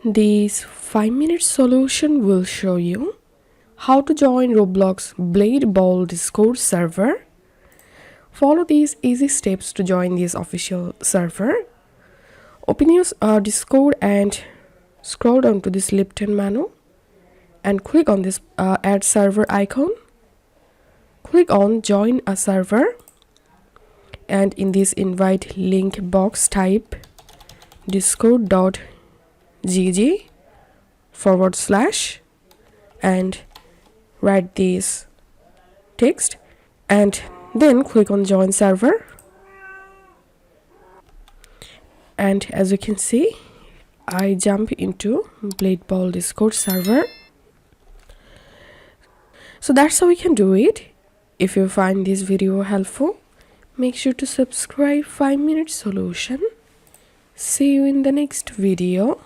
This 5-minute solution will show you how to join Roblox Blade Ball Discord server. Follow these easy steps to join this official server. Open your Discord and scroll down to this left-hand menu and click on this add server icon. Click on join a server and in this invite link box type discord.gg/ and write this text and then click on join server. And as you can see, I jump into Blade Ball Discord server. So that's how we can do it. If you find this video helpful, make sure to subscribe 5-minute solution. See you in the next video.